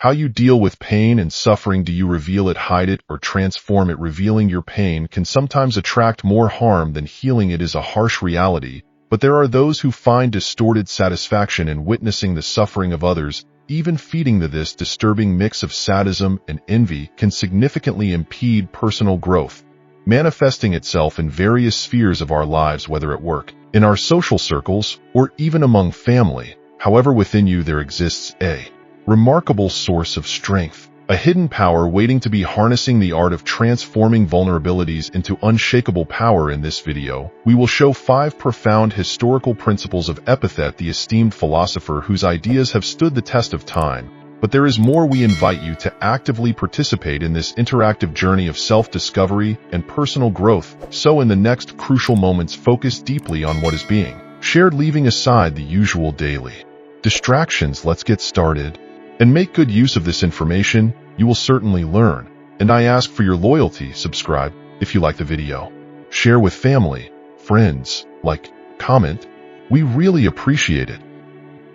How you deal with pain and suffering? Do you reveal it, hide it, or transform it? Revealing your pain can sometimes attract more harm than healing it is a harsh reality, but there are those who find distorted satisfaction in witnessing the suffering of others. Even feeding to this disturbing mix of sadism and envy can significantly impede personal growth, manifesting itself in various spheres of our lives, whether at work, in our social circles, or even among family. However, within you there exists a remarkable source of strength, a hidden power waiting to be harnessing the art of transforming vulnerabilities into unshakable power. In this video, we will show 5 profound historical principles of Epictetus, the esteemed philosopher whose ideas have stood the test of time. But there is more. We invite you to actively participate in this interactive journey of self-discovery and personal growth. So in the next crucial moments, focus deeply on what is being shared, leaving aside the usual daily distractions. Let's get started and make good use of this information. You will certainly learn, and I ask for your loyalty. Subscribe if you like the video. Share with family, friends, like, comment. We really appreciate it.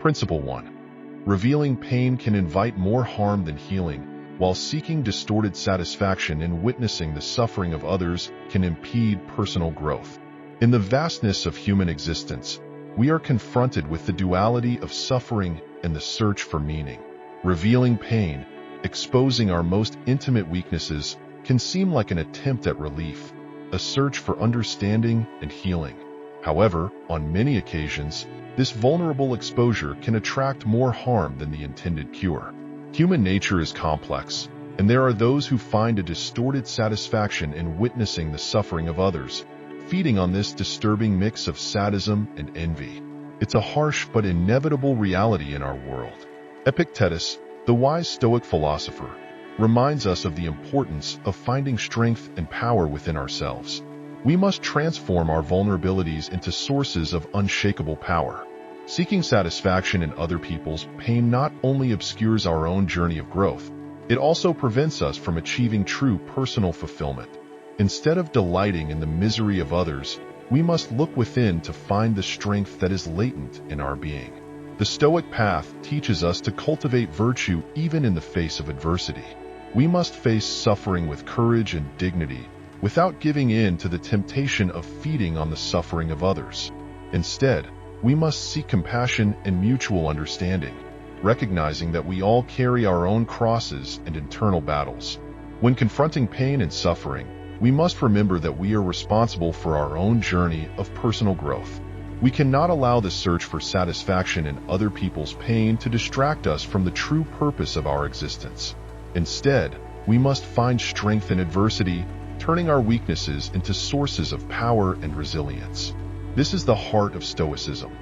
Principle 1. Revealing pain can invite more harm than healing, while seeking distorted satisfaction in witnessing the suffering of others can impede personal growth. In the vastness of human existence, we are confronted with the duality of suffering and the search for meaning. Revealing pain, exposing our most intimate weaknesses, can seem like an attempt at relief, a search for understanding and healing. However, on many occasions, this vulnerable exposure can attract more harm than the intended cure. Human nature is complex, and there are those who find a distorted satisfaction in witnessing the suffering of others, feeding on this disturbing mix of sadism and envy. It's a harsh but inevitable reality in our world. Epictetus, the wise Stoic philosopher, reminds us of the importance of finding strength and power within ourselves. We must transform our vulnerabilities into sources of unshakable power. Seeking satisfaction in other people's pain not only obscures our own journey of growth, it also prevents us from achieving true personal fulfillment. Instead of delighting in the misery of others, we must look within to find the strength that is latent in our being. The Stoic path teaches us to cultivate virtue even in the face of adversity. We must face suffering with courage and dignity, without giving in to the temptation of feeding on the suffering of others. Instead, we must seek compassion and mutual understanding, recognizing that we all carry our own crosses and internal battles. When confronting pain and suffering, we must remember that we are responsible for our own journey of personal growth. We cannot allow the search for satisfaction in other people's pain to distract us from the true purpose of our existence. Instead, we must find strength in adversity, turning our weaknesses into sources of power and resilience. This is the heart of Stoicism,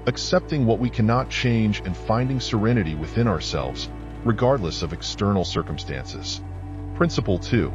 accepting what we cannot change and finding serenity within ourselves, regardless of external circumstances. Principle 2.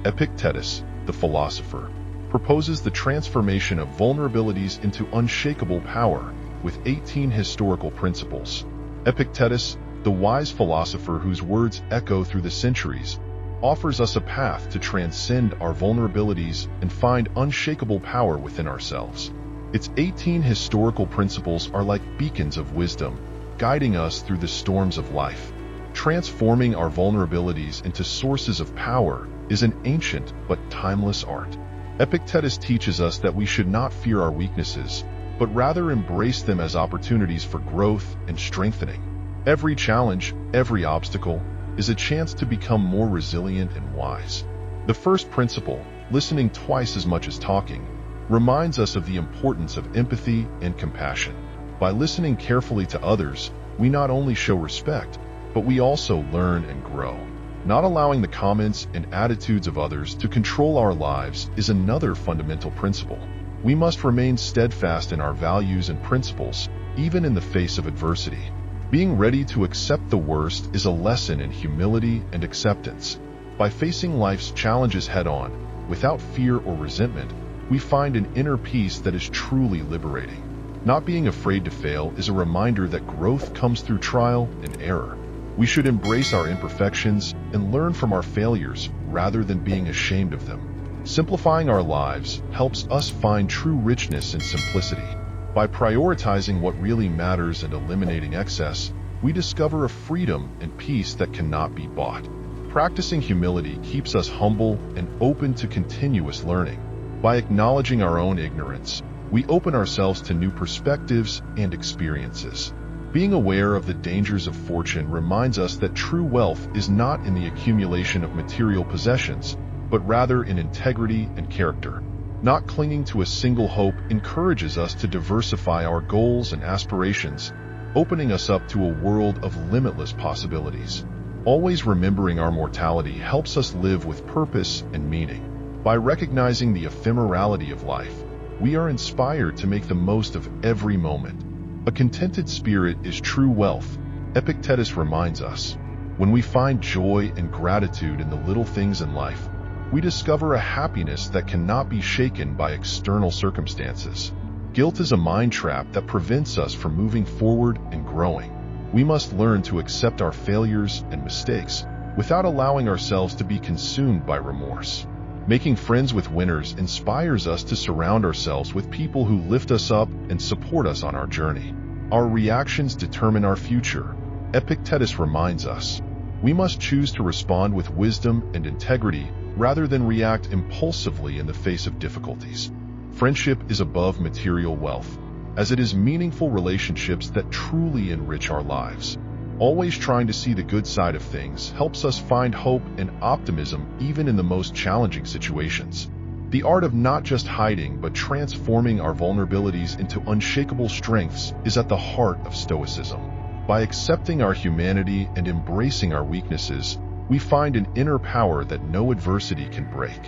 Epictetus, the philosopher, proposes the transformation of vulnerabilities into unshakable power with 18 historical principles. Epictetus, the wise philosopher whose words echo through the centuries, offers us a path to transcend our vulnerabilities and find unshakable power within ourselves. Its 18 historical principles are like beacons of wisdom, guiding us through the storms of life. Transforming our vulnerabilities into sources of power is an ancient but timeless art. Epictetus teaches us that we should not fear our weaknesses, but rather embrace them as opportunities for growth and strengthening. Every challenge, every obstacle, is a chance to become more resilient and wise. The first principle, listening twice as much as talking, reminds us of the importance of empathy and compassion. By listening carefully to others, we not only show respect, but we also learn and grow. Not allowing the comments and attitudes of others to control our lives is another fundamental principle. We must remain steadfast in our values and principles, even in the face of adversity. Being ready to accept the worst is a lesson in humility and acceptance. By facing life's challenges head-on, without fear or resentment, we find an inner peace that is truly liberating. Not being afraid to fail is a reminder that growth comes through trial and error. We should embrace our imperfections and learn from our failures rather than being ashamed of them. Simplifying our lives helps us find true richness in simplicity. By prioritizing what really matters and eliminating excess, we discover a freedom and peace that cannot be bought. Practicing humility keeps us humble and open to continuous learning. By acknowledging our own ignorance, we open ourselves to new perspectives and experiences. Being aware of the dangers of fortune reminds us that true wealth is not in the accumulation of material possessions, but rather in integrity and character. Not clinging to a single hope encourages us to diversify our goals and aspirations, opening us up to a world of limitless possibilities. Always remembering our mortality helps us live with purpose and meaning. By recognizing the ephemerality of life, we are inspired to make the most of every moment. A contented spirit is true wealth, Epictetus reminds us. When we find joy and gratitude in the little things in life, we discover a happiness that cannot be shaken by external circumstances. Guilt is a mind trap that prevents us from moving forward and growing. We must learn to accept our failures and mistakes without allowing ourselves to be consumed by remorse. Making friends with winners inspires us to surround ourselves with people who lift us up and support us on our journey. Our reactions determine our future, Epictetus reminds us. We must choose to respond with wisdom and integrity rather than react impulsively in the face of difficulties. Friendship is above material wealth, as it is meaningful relationships that truly enrich our lives. Always trying to see the good side of things helps us find hope and optimism even in the most challenging situations. The art of not just hiding but transforming our vulnerabilities into unshakable strengths is at the heart of Stoicism. By accepting our humanity and embracing our weaknesses, we find an inner power that no adversity can break.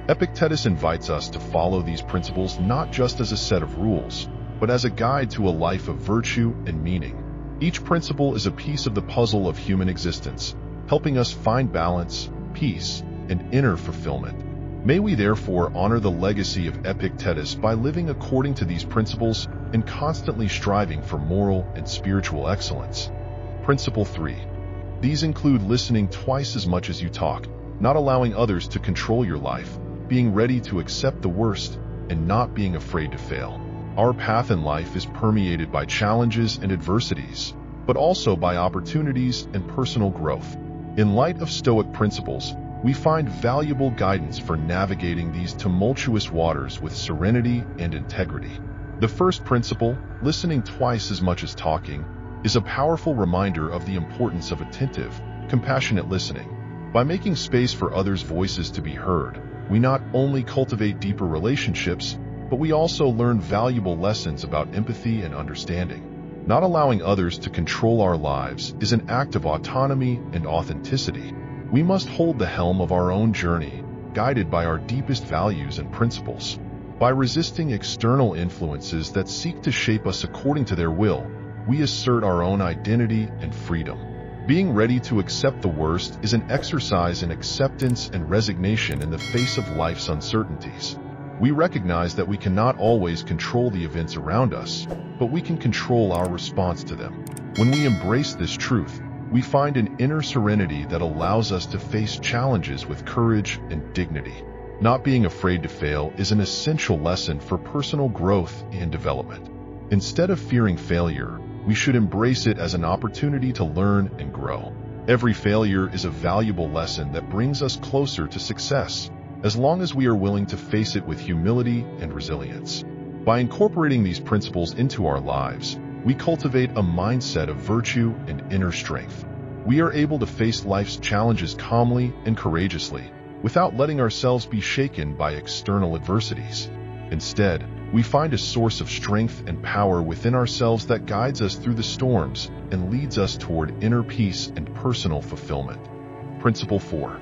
Epictetus invites us to follow these principles not just as a set of rules, but as a guide to a life of virtue and meaning. Each principle is a piece of the puzzle of human existence, helping us find balance, peace, and inner fulfillment. May we therefore honor the legacy of Epictetus by living according to these principles and constantly striving for moral and spiritual excellence. Principle 3. These include listening twice as much as you talk, not allowing others to control your life, being ready to accept the worst, and not being afraid to fail. Our path in life is permeated by challenges and adversities, but also by opportunities and personal growth. In light of Stoic principles, we find valuable guidance for navigating these tumultuous waters with serenity and integrity. The first principle, listening twice as much as talking, is a powerful reminder of the importance of attentive, compassionate listening. By making space for others' voices to be heard, we not only cultivate deeper relationships, but we also learn valuable lessons about empathy and understanding. Not allowing others to control our lives is an act of autonomy and authenticity. We must hold the helm of our own journey, guided by our deepest values and principles. By resisting external influences that seek to shape us according to their will, we assert our own identity and freedom. Being ready to accept the worst is an exercise in acceptance and resignation in the face of life's uncertainties. We recognize that we cannot always control the events around us, but we can control our response to them. When we embrace this truth, we find an inner serenity that allows us to face challenges with courage and dignity. Not being afraid to fail is an essential lesson for personal growth and development. Instead of fearing failure, we should embrace it as an opportunity to learn and grow. Every failure is a valuable lesson that brings us closer to success, as long as we are willing to face it with humility and resilience. By incorporating these principles into our lives, we cultivate a mindset of virtue and inner strength. We are able to face life's challenges calmly and courageously, without letting ourselves be shaken by external adversities. Instead, we find a source of strength and power within ourselves that guides us through the storms and leads us toward inner peace and personal fulfillment. Principle 4.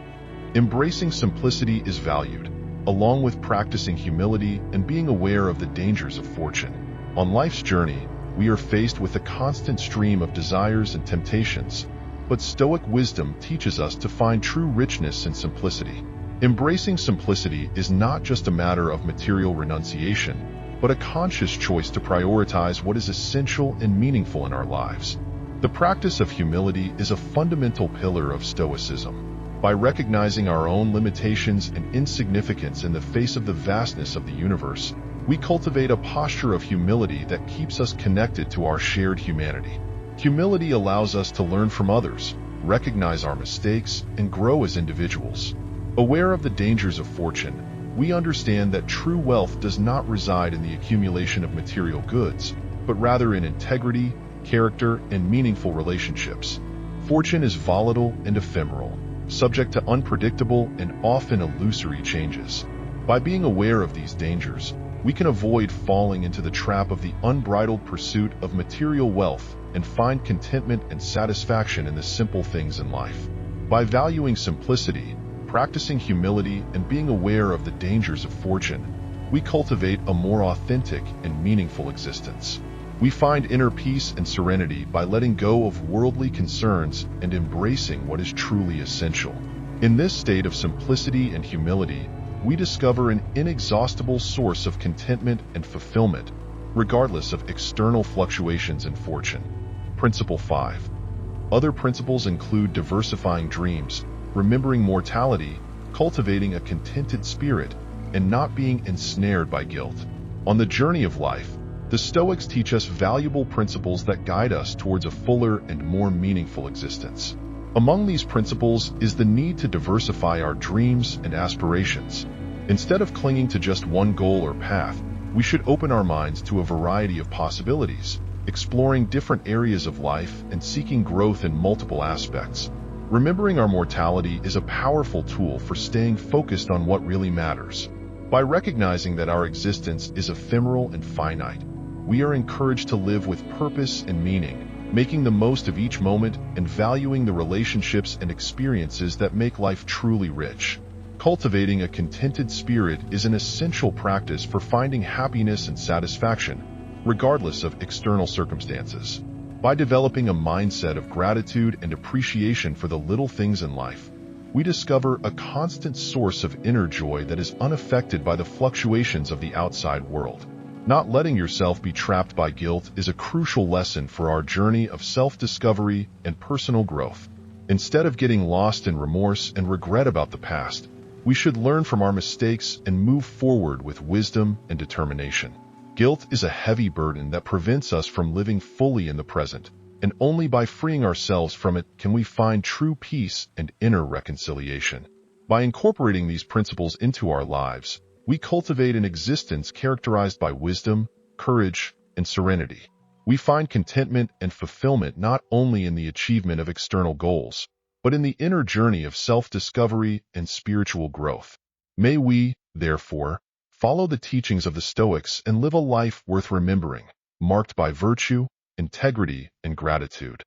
Embracing simplicity is valued, along with practicing humility and being aware of the dangers of fortune. On life's journey, we are faced with a constant stream of desires and temptations, but Stoic wisdom teaches us to find true richness in simplicity. Embracing simplicity is not just a matter of material renunciation, but a conscious choice to prioritize what is essential and meaningful in our lives. The practice of humility is a fundamental pillar of Stoicism. By recognizing our own limitations and insignificance in the face of the vastness of the universe, we cultivate a posture of humility that keeps us connected to our shared humanity. Humility allows us to learn from others, recognize our mistakes, and grow as individuals. Aware of the dangers of fortune, we understand that true wealth does not reside in the accumulation of material goods, but rather in integrity, character, and meaningful relationships. Fortune is volatile and ephemeral, subject to unpredictable and often illusory changes. By being aware of these dangers, we can avoid falling into the trap of the unbridled pursuit of material wealth and find contentment and satisfaction in the simple things in life. By valuing simplicity, practicing humility, and being aware of the dangers of fortune, we cultivate a more authentic and meaningful existence. We find inner peace and serenity by letting go of worldly concerns and embracing what is truly essential. In this state of simplicity and humility, we discover an inexhaustible source of contentment and fulfillment, regardless of external fluctuations in fortune. Principle 5. Other principles include diversifying dreams, remembering mortality, cultivating a contented spirit, and not being ensnared by guilt. On the journey of life, the Stoics teach us valuable principles that guide us towards a fuller and more meaningful existence. Among these principles is the need to diversify our dreams and aspirations. Instead of clinging to just one goal or path, we should open our minds to a variety of possibilities, exploring different areas of life and seeking growth in multiple aspects. Remembering our mortality is a powerful tool for staying focused on what really matters. By recognizing that our existence is ephemeral and finite, we are encouraged to live with purpose and meaning, making the most of each moment and valuing the relationships and experiences that make life truly rich. Cultivating a contented spirit is an essential practice for finding happiness and satisfaction, regardless of external circumstances. By developing a mindset of gratitude and appreciation for the little things in life, we discover a constant source of inner joy that is unaffected by the fluctuations of the outside world. Not letting yourself be trapped by guilt is a crucial lesson for our journey of self-discovery and personal growth. Instead of getting lost in remorse and regret about the past, we should learn from our mistakes and move forward with wisdom and determination. Guilt is a heavy burden that prevents us from living fully in the present, and only by freeing ourselves from it can we find true peace and inner reconciliation. By incorporating these principles into our lives, we cultivate an existence characterized by wisdom, courage, and serenity. We find contentment and fulfillment not only in the achievement of external goals, but in the inner journey of self-discovery and spiritual growth. May we, therefore, follow the teachings of the Stoics and live a life worth remembering, marked by virtue, integrity, and gratitude.